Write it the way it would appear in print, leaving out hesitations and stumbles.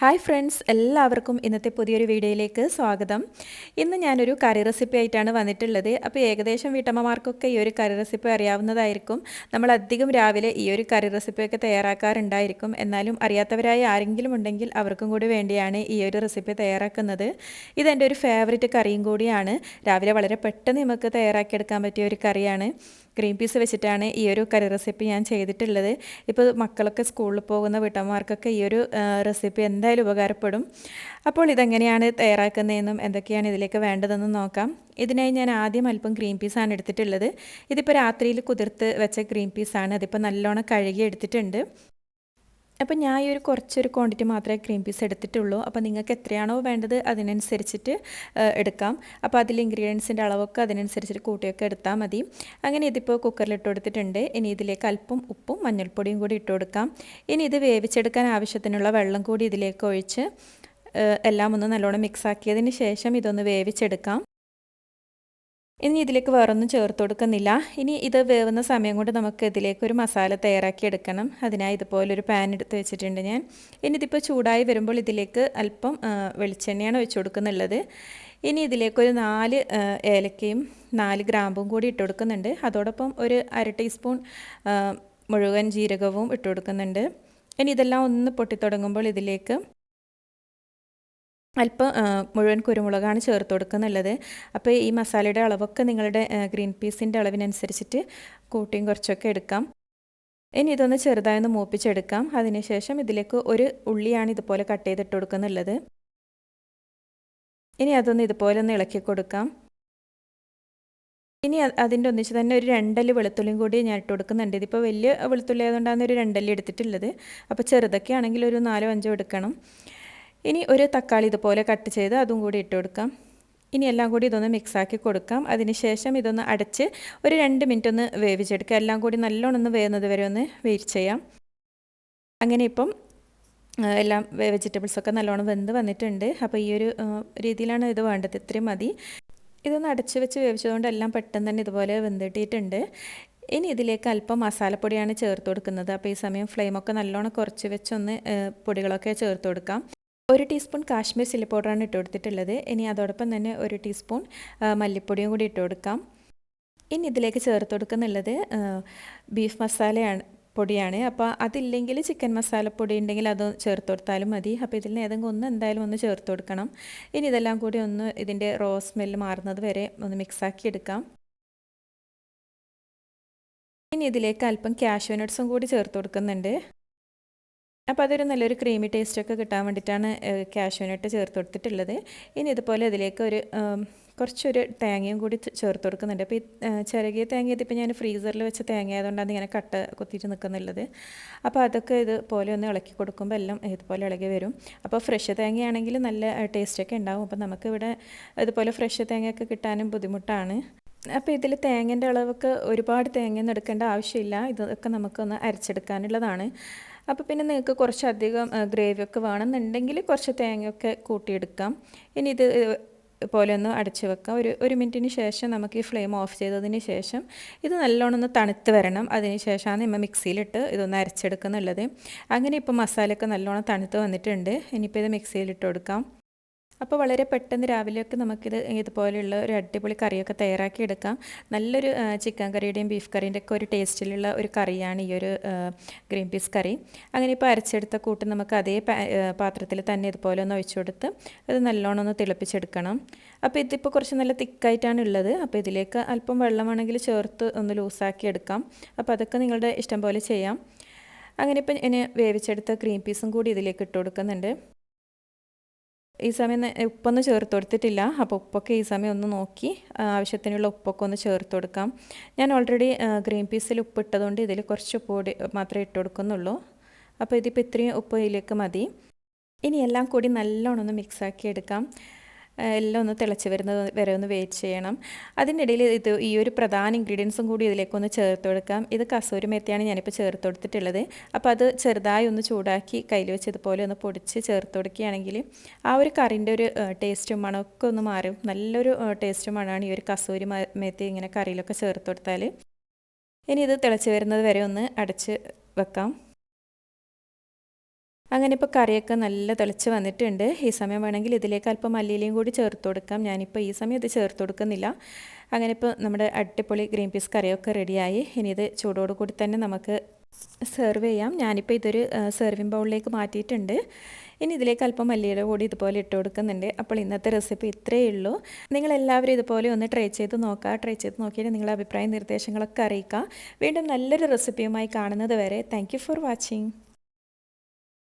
Hi friends, എല്ലാവർക്കും ഇന്നത്തെ പുതിയൊരു വീഡിയോയിലേക്ക് സ്വാഗതം. ഇന്ന് ഞാനൊരു കറി റെസിപ്പി ആയിട്ടാണ് വന്നിട്ടുള്ളത്. അപ്പോൾ ഏകദേശം വീട്ടമ്മമാർക്കൊക്കെ ഈ ഒരു കറി റെസിപ്പി അറിയാവുന്നതായിരിക്കും. നമ്മൾ അധികം രാവിലെ ഈ ഒരു കറി റെസിപ്പിയൊക്കെ തയ്യാറാക്കാറുണ്ടായിരിക്കും. എന്നാലും അറിയാത്തവരായി ആരെങ്കിലും ഉണ്ടെങ്കിൽ അവർക്കും കൂടി വേണ്ടിയാണ് ഈ ഒരു റെസിപ്പി തയ്യാറാക്കുന്നത്. ഇതെൻ്റെ ഒരു ഫേവറേറ്റ് കറിയും കൂടിയാണ്. രാവിലെ വളരെ പെട്ടെന്ന് നമുക്ക് തയ്യാറാക്കിയെടുക്കാൻ പറ്റിയ ഒരു കറിയാണ്. ഗ്രീൻ പീസ് വെച്ചിട്ടാണ് ഈ ഒരു കറി റെസിപ്പി ഞാൻ ചെയ്തിട്ടുള്ളത്. ഇപ്പോൾ മക്കളൊക്കെ സ്കൂളിൽ പോകുന്ന വീട്ടമ്മമാർക്കൊക്കെ ഈ ഒരു റെസിപ്പി എന്തായാലും ഉപകാരപ്പെടും. അപ്പോൾ ഇതെങ്ങനെയാണ് തയ്യാറാക്കുന്നതെന്നും എന്തൊക്കെയാണ് ഇതിലേക്ക് വേണ്ടതെന്നും നോക്കാം. ഇതിനായി ഞാൻ ആദ്യം അല്പം ഗ്രീൻ പീസാണ് എടുത്തിട്ടുള്ളത്. ഇതിപ്പോൾ രാത്രിയിൽ കുതിർത്ത് വെച്ച ഗ്രീൻ പീസാണ്. അതിപ്പോൾ നല്ലോണം കഴുകി എടുത്തിട്ടുണ്ട്. അപ്പോൾ ഞാൻ ഈ ഒരു കുറച്ചൊരു ക്വാണ്ടിറ്റി മാത്രമേ ഗ്രീൻ പീസ് എടുത്തിട്ടുള്ളൂ. അപ്പോൾ നിങ്ങൾക്ക് എത്രയാണോ വേണ്ടത് അതിനനുസരിച്ചിട്ട് എടുക്കാം. അപ്പോൾ അതിൽ ഇൻഗ്രീഡിയൻസിൻ്റെ അളവൊക്കെ അതിനനുസരിച്ചിട്ട് കൂട്ടിയൊക്കെ എടുത്താൽ മതി. അങ്ങനെ ഇതിപ്പോൾ കുക്കറിൽ ഇട്ട് കൊടുത്തിട്ടുണ്ട്. ഇനി ഇതിലേക്ക് അല്പം ഉപ്പും മഞ്ഞൾപ്പൊടിയും കൂടി ഇട്ട് കൊടുക്കാം. ഇനി ഇത് വേവിച്ചെടുക്കാൻ ആവശ്യത്തിനുള്ള വെള്ളം കൂടി ഇതിലേക്ക് ഒഴിച്ച് എല്ലാം ഒന്ന് നല്ലോണം മിക്സ് ആക്കിയതിന് ശേഷം ഇതൊന്ന് വേവിച്ചെടുക്കാം. ഇനി ഇതിലേക്ക് വേറൊന്നും ചേർത്ത് കൊടുക്കുന്നില്ല. ഇനി ഇത് വേവുന്ന സമയം കൊണ്ട് നമുക്ക് ഇതിലേക്ക് ഒരു മസാല തയ്യാറാക്കി എടുക്കണം. അതിനായി ഇതുപോലൊരു പാൻ എടുത്ത് വെച്ചിട്ടുണ്ട് ഞാൻ. ഇനി ഇതിപ്പോൾ ചൂടായി വരുമ്പോൾ ഇതിലേക്ക് അല്പം വെളിച്ചെണ്ണയാണ് ഒഴിച്ചു കൊടുക്കുന്നുള്ളത്. ഇനി ഇതിലേക്കൊരു 4 ഏലക്കയും 4 ഗ്രാമ്പും കൂടി ഇട്ട് കൊടുക്കുന്നുണ്ട്. അതോടൊപ്പം ഒരു 1/2 ടീസ്പൂൺ മുഴുവൻ ജീരകവും ഇട്ട് കൊടുക്കുന്നുണ്ട്. ഇനി ഇതെല്ലാം ഒന്ന് പൊട്ടിത്തുടങ്ങുമ്പോൾ ഇതിലേക്ക് അല്പം മുഴുവൻ കുരുമുളകാണ് ചേർത്ത് കൊടുക്കുന്നുള്ളത്. അപ്പോൾ ഈ മസാലയുടെ അളവൊക്കെ നിങ്ങളുടെ ഗ്രീൻ പീസിൻ്റെ അളവിനനുസരിച്ചിട്ട് കൂട്ടിയും കുറച്ചൊക്കെ എടുക്കാം. ഇനി ഇതൊന്ന് ചെറുതായൊന്ന് മൂപ്പിച്ചെടുക്കാം. അതിനുശേഷം ഇതിലേക്ക് ഒരു ഉള്ളിയാണ് ഇതുപോലെ കട്ട് ചെയ്തിട്ട് കൊടുക്കുന്നുള്ളത്. ഇനി അതൊന്ന് ഇതുപോലെ ഒന്ന് ഇളക്കി കൊടുക്കാം. ഇനി അതിൻ്റെ ഒന്നിച്ച് തന്നെ ഒരു 2 അല്ലി വെളുത്തുള്ളിയും കൂടി ഞാൻ ഇട്ട് കൊടുക്കുന്നുണ്ട്. ഇതിപ്പോൾ വലിയ വെളുത്തുള്ളി ആയതുകൊണ്ടാണ് ഒരു 2 അല്ലി എടുത്തിട്ടുള്ളത്. അപ്പോൾ ചെറുതൊക്കെ ആണെങ്കിൽ ഒരു 4 5 എടുക്കണം. ഇനി ഒരു തക്കാളി ഇതുപോലെ കട്ട് ചെയ്ത് അതും കൂടി ഇട്ട് കൊടുക്കാം. ഇനി എല്ലാം കൂടി ഇതൊന്ന് മിക്സാക്കി കൊടുക്കാം. അതിനുശേഷം ഇതൊന്ന് അടച്ച് ഒരു 2 മിനിറ്റ് ഒന്ന് വേവിച്ചെടുക്കുക. എല്ലാം കൂടി നല്ലോണം ഒന്ന് വേവുന്നത് വരെ ഒന്ന് വെയിറ്റ് ചെയ്യാം. അങ്ങനെ ഇപ്പം എല്ലാം വെജിറ്റബിൾസൊക്കെ നല്ലോണം വെന്ത് വന്നിട്ടുണ്ട്. അപ്പോൾ ഈ ഒരു രീതിയിലാണ് ഇത് വേണ്ടത്. ഇത്രയും മതി. ഇതൊന്ന് അടച്ച് വെച്ച് വേവിച്ചതുകൊണ്ട് എല്ലാം പെട്ടെന്ന് തന്നെ ഇതുപോലെ വെന്തിട്ടിട്ടുണ്ട്. ഇനി ഇതിലേക്ക് അല്പം മസാലപ്പൊടിയാണ് ചേർത്ത് കൊടുക്കുന്നത്. അപ്പോൾ ഈ സമയം ഫ്ലെയിമൊക്കെ നല്ലോണം കുറച്ച് വെച്ചൊന്ന് പൊടികളൊക്കെ ചേർത്ത് കൊടുക്കാം. 1 ടീസ്പൂൺ കാശ്മീർ ചില്ലി പൗഡറാണ് ഇട്ട് കൊടുത്തിട്ടുള്ളത്. ഇനി അതോടൊപ്പം തന്നെ 1 ടീസ്പൂൺ മല്ലിപ്പൊടിയും കൂടി ഇട്ട് കൊടുക്കാം. ഇനി ഇതിലേക്ക് ചേർത്ത് കൊടുക്കുന്നുള്ളത് ബീഫ് മസാലയാണ് പൊടിയാണ്. അപ്പോൾ അതില്ലെങ്കിൽ ചിക്കൻ മസാലപ്പൊടി ഉണ്ടെങ്കിൽ അത് ചേർത്ത് കൊടുത്താലും മതി. അപ്പോൾ ഇതിൽ ഏതെങ്കിലും ഒന്ന് എന്തായാലും ഒന്ന് ചേർത്ത് കൊടുക്കണം. ഇനി ഇതെല്ലാം കൂടി ഒന്ന് ഇതിൻ്റെ റോ സ്മെല്ല് മാറുന്നത് വരെ ഒന്ന് മിക്സാക്കി എടുക്കാം. ഇനി ഇതിലേക്ക് അല്പം കാഷ്യൂ നട്ട്സും കൂടി ചേർത്ത് കൊടുക്കുന്നുണ്ട്. അപ്പോൾ അതൊരു നല്ലൊരു ക്രീമി ടേസ്റ്റൊക്കെ കിട്ടാൻ വേണ്ടിയിട്ടാണ് കാഷ്യൂ നട്ട് ചേർത്ത് കൊടുത്തിട്ടുള്ളത്. ഇനി ഇതുപോലെ അതിലേക്ക് കുറച്ചൊരു തേങ്ങയും കൂടി ചേർത്ത് കൊടുക്കുന്നുണ്ട്. അപ്പോൾ ഈ ചിരകിയ തേങ്ങ ഇതിപ്പോൾ ഞാൻ ഫ്രീസറിൽ വെച്ച തേങ്ങ ആയതുകൊണ്ടാണ് ഇങ്ങനെ കട്ട കുത്തിയിട്ട് നിൽക്കുന്നുള്ളത്. അപ്പോൾ അതൊക്കെ ഇതുപോലെ ഒന്ന് ഇളക്കി കൊടുക്കുമ്പോൾ എല്ലാം ഇതുപോലെ ഇളകി വരും. അപ്പോൾ ഫ്രഷ് തേങ്ങയാണെങ്കിൽ നല്ല ടേസ്റ്റൊക്കെ ഉണ്ടാവും. അപ്പോൾ നമുക്കിവിടെ ഇതുപോലെ ഫ്രഷ് തേങ്ങയൊക്കെ കിട്ടാനും ബുദ്ധിമുട്ടാണ്. അപ്പോൾ ഇതിൽ തേങ്ങേൻ്റെ അളവൊക്കെ ഒരുപാട് തേങ്ങയൊന്നും എടുക്കേണ്ട ആവശ്യമില്ല. ഇതൊക്കെ നമുക്കൊന്ന് അരച്ചെടുക്കാനുള്ളതാണ്. അപ്പോൾ പിന്നെ നിങ്ങൾക്ക് കുറച്ചധികം ഗ്രേവിയൊക്കെ വേണമെന്നുണ്ടെങ്കിൽ കുറച്ച് തേങ്ങയൊക്കെ കൂട്ടിയെടുക്കാം. ഇനി ഇത് പോലെ ഒന്ന് അടച്ചു വെക്കാം. ഒരു മിനിറ്റിന് ശേഷം നമുക്ക് ഈ ഫ്ലെയിം ഓഫ് ചെയ്തതിന് ശേഷം ഇത് നല്ലോണം ഒന്ന് തണുത്ത് വരണം. അതിന് ശേഷമാണ് നമ്മൾ മിക്സിയിലിട്ട് ഇതൊന്ന് അരച്ചെടുക്കുന്നുള്ളത്. അങ്ങനെ ഇപ്പോൾ മസാലയൊക്കെ നല്ലോണം തണുത്ത് വന്നിട്ടുണ്ട്. ഇനിയിപ്പോൾ ഇത് മിക്സിയിലിട്ട് കൊടുക്കാം. അപ്പോൾ വളരെ പെട്ടെന്ന് രാവിലെയൊക്കെ നമുക്കിത് ഇതുപോലെയുള്ള ഒരു അടിപൊളി കറിയൊക്കെ തയ്യാറാക്കി എടുക്കാം. നല്ലൊരു ചിക്കൻ കറിയുടെയും ബീഫ് കറീൻ്റെ ഒക്കെ ഒരു ടേസ്റ്റിലുള്ള ഒരു കറിയാണ് ഈ ഒരു ഗ്രീൻ പീസ് കറി. അങ്ങനെ ഇപ്പോൾ അരച്ചെടുത്ത കൂട്ട് നമുക്ക് അതേ പാത്രത്തിൽ തന്നെ ഇതുപോലെ ഒന്ന് ഒഴിച്ചു കൊടുത്ത് അത് നല്ലോണം ഒന്ന് തിളപ്പിച്ചെടുക്കണം. അപ്പോൾ ഇതിപ്പോൾ കുറച്ച് നല്ല തിക്കായിട്ടാണ് ഉള്ളത്. അപ്പോൾ ഇതിലേക്ക് അല്പം വെള്ളമാണെങ്കിൽ ചേർത്ത് ഒന്ന് ലൂസാക്കി എടുക്കാം. അപ്പോൾ അതൊക്കെ നിങ്ങളുടെ ഇഷ്ടം പോലെ ചെയ്യാം. അങ്ങനെ ഇപ്പം ഇനി വേവിച്ചെടുത്ത ഗ്രീൻ പീസും കൂടി ഇതിലേക്ക് ഇട്ട് കൊടുക്കുന്നുണ്ട്. ഈ സമയം ഉപ്പൊന്നും ചേർത്ത് കൊടുത്തിട്ടില്ല. അപ്പോൾ ഉപ്പൊക്കെ ഈ സമയം ഒന്ന് നോക്കി ആവശ്യത്തിനുള്ള ഉപ്പൊക്കെ ഒന്ന് ചേർത്ത് കൊടുക്കാം. ഞാൻ ഓൾറെഡി ഗ്രീൻ പീസിൽ ഉപ്പ് ഇട്ടതുകൊണ്ട് ഇതിൽ കുറച്ച് ഉപ്പ് കൂടി മാത്രമേ ഇട്ട് കൊടുക്കുന്നുള്ളൂ. അപ്പോൾ ഇതിപ്പോൾ ഇത്രയും ഉപ്പ് ഇതിലേക്ക് മതി. ഇനി എല്ലാം കൂടി നല്ലോണം ഒന്ന് മിക്സാക്കി എടുക്കാം. എല്ലാം ഒന്ന് തിളച്ച് വരുന്നത് വരെ ഒന്ന് വെയിറ്റ് ചെയ്യണം. അതിനിടയിൽ ഈ ഒരു പ്രധാന ഇൻഗ്രീഡിയൻസും കൂടി ഇതിലേക്കൊന്ന് ചേർത്ത് കൊടുക്കാം. ഇത് കസൂരി മേത്തിയാണ് ഞാനിപ്പോൾ ചേർത്ത് കൊടുത്തിട്ടുള്ളത്. അപ്പോൾ അത് ചെറുതായി ഒന്ന് ചൂടാക്കി കയ്യിൽ വെച്ച് ഇതുപോലെ ഒന്ന് പൊടിച്ച് ചേർത്ത് കൊടുക്കുകയാണെങ്കിൽ ആ ഒരു കറിൻ്റെ ഒരു ടേസ്റ്റും മണമൊക്കെ ഒന്ന് മാറും. നല്ലൊരു ടേസ്റ്റും മണമാണ് ഈ ഒരു കസൂരി മേത്തി ഇങ്ങനെ കറിയിലൊക്കെ ചേർത്ത് കൊടുത്താൽ. ഇനി ഇത് തിളച്ച് വരുന്നത് വരെ ഒന്ന് അടച്ച് വെക്കാം. അങ്ങനെ ഇപ്പോൾ കറിയൊക്കെ നല്ല തിളച്ച് വന്നിട്ടുണ്ട്. ഈ സമയം വേണമെങ്കിൽ ഇതിലേക്ക് അല്പം മല്ലിയിലയും കൂടി ചേർത്ത് കൊടുക്കാം. ഞാനിപ്പോൾ ഈ സമയം ഇത് ചേർത്ത് കൊടുക്കുന്നില്ല. അങ്ങനെ ഇപ്പോൾ നമ്മുടെ അടിപൊളി ഗ്രീൻ പീസ് കറിയൊക്കെ റെഡിയായി. ഇനി ഇത് ചൂടോട് കൂടി തന്നെ നമുക്ക് സെർവ് ചെയ്യാം. ഞാനിപ്പോൾ ഇതൊരു സെർവിങ് ബൗളിലേക്ക് മാറ്റിയിട്ടുണ്ട്. ഇനി ഇതിലേക്ക് അല്പം മല്ലിയില കൂടി ഇതുപോലെ ഇട്ട് കൊടുക്കുന്നുണ്ട്. അപ്പോൾ ഇന്നത്തെ റെസിപ്പി ഇത്രയേ ഉള്ളൂ. നിങ്ങളെല്ലാവരും ഇതുപോലെ ഒന്ന് ട്രൈ ചെയ്ത് നോക്കുക. ട്രൈ ചെയ്ത് നോക്കിയിട്ട് നിങ്ങളുടെ അഭിപ്രായ നിർദ്ദേശങ്ങളൊക്കെ അറിയിക്കുക. വീണ്ടും നല്ലൊരു റെസിപ്പിയുമായി കാണുന്നത് വരെ താങ്ക് യു ഫോർ വാച്ചിങ്.